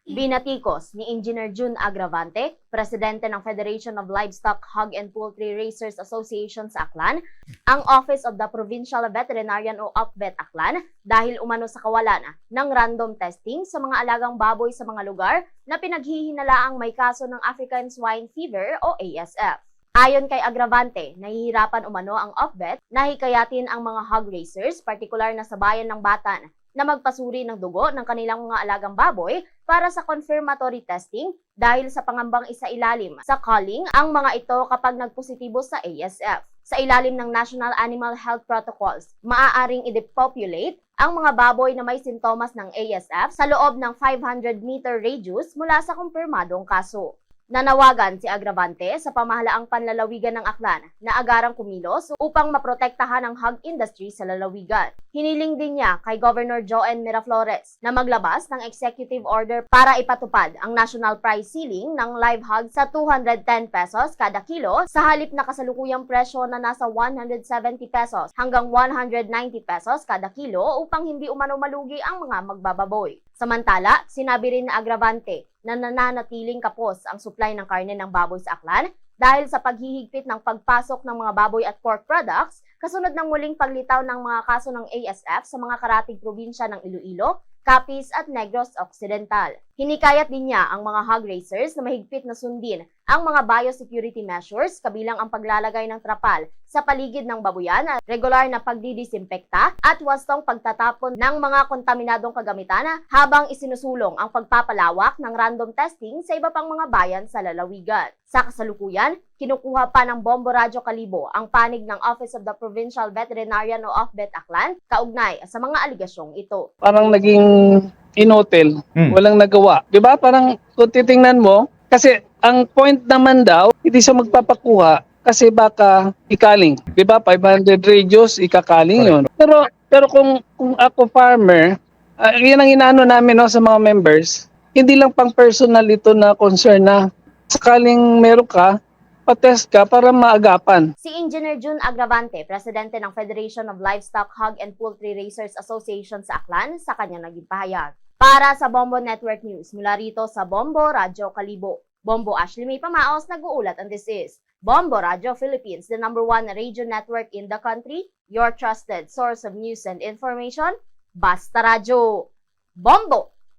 Binatikos ni Engineer June Agravante, presidente ng Federation of Livestock, Hog and Poultry Raisers Association sa Aklan, ang Office of the Provincial Veterinarian o OPVET Aklan dahil umano sa kawalan ng random testing sa mga alagang baboy sa mga lugar na pinaghihinalaang may kaso ng African Swine Fever o ASF. Ayon kay Agravante, nahihirapan umano ang OPVET na hikayatin ang mga hog raisers, partikular na sa bayan ng Batan, na magpasuri ng dugo ng kanilang mga alagang baboy para sa confirmatory testing dahil sa pangambang isailalim sa culling ang mga ito kapag nagpositibo sa ASF. Sa ilalim ng National Animal Health Protocols, maaaring i-depopulate ang mga baboy na may sintomas ng ASF sa loob ng 500-meter radius mula sa kumpirmadong kaso. Nanawagan si Agravante sa pamahalaang panlalawigan ng Aklan na agarang kumilos upang maprotektahan ang hog industry sa lalawigan. Hiniling din niya kay Governor Joen Miraflores na maglabas ng executive order para ipatupad ang national price ceiling ng live hog sa 210 pesos kada kilo sa halip na kasalukuyang presyo na nasa 170 pesos hanggang 190 pesos kada kilo upang hindi umano malugi ang mga magbababoy. Samantala, sinabi rin na Agravante na nananatiling kapos ang supply ng karne ng baboy sa Aklan dahil sa paghihigpit ng pagpasok ng mga baboy at pork products kasunod ng muling paglitaw ng mga kaso ng ASF sa mga karatig probinsya ng Iloilo, Capiz at Negros Occidental. Hinikayat din niya ang mga hog raisers na mahigpit na sundin ang mga biosecurity measures kabilang ang paglalagay ng trapal sa paligid ng babuyan, regular na pagdidisinfekta at wastong pagtatapon ng mga kontaminadong kagamitan habang isinusulong ang pagpapalawak ng random testing sa iba pang mga bayan sa lalawigan. Sa kasalukuyan, kinukuha pa ng Bombo Radyo Kalibo ang panig ng Office of the Provincial Veterinarian o OPVET Aklan kaugnay sa mga aligasyong ito. Parang naging in-hotel, walang nagawa. 'Di ba? Parang kung titingnan mo, kasi ang point naman daw, hindi siya magpapakuha kasi baka ikaling. 'Di ba? 500 radius, ikakaling 'yon. Pero kung ako farmer, yan ang inaano namin sa mga members, hindi lang pang personal ito na concern na sakaling meron ka, patest ka para maagapan. Si Engineer June Agravante, presidente ng Federation of Livestock, Hog and Poultry Raisers Association sa Aklan, sa kanya naging pahayag. Para sa Bombo Network News, mula rito sa Bombo Radyo Kalibo, Bombo Ashley May Pamaos nag-uulat, and this is Bombo Radyo Philippines, the #1 radio network in the country, your trusted source of news and information, Basta Radyo. Bombo!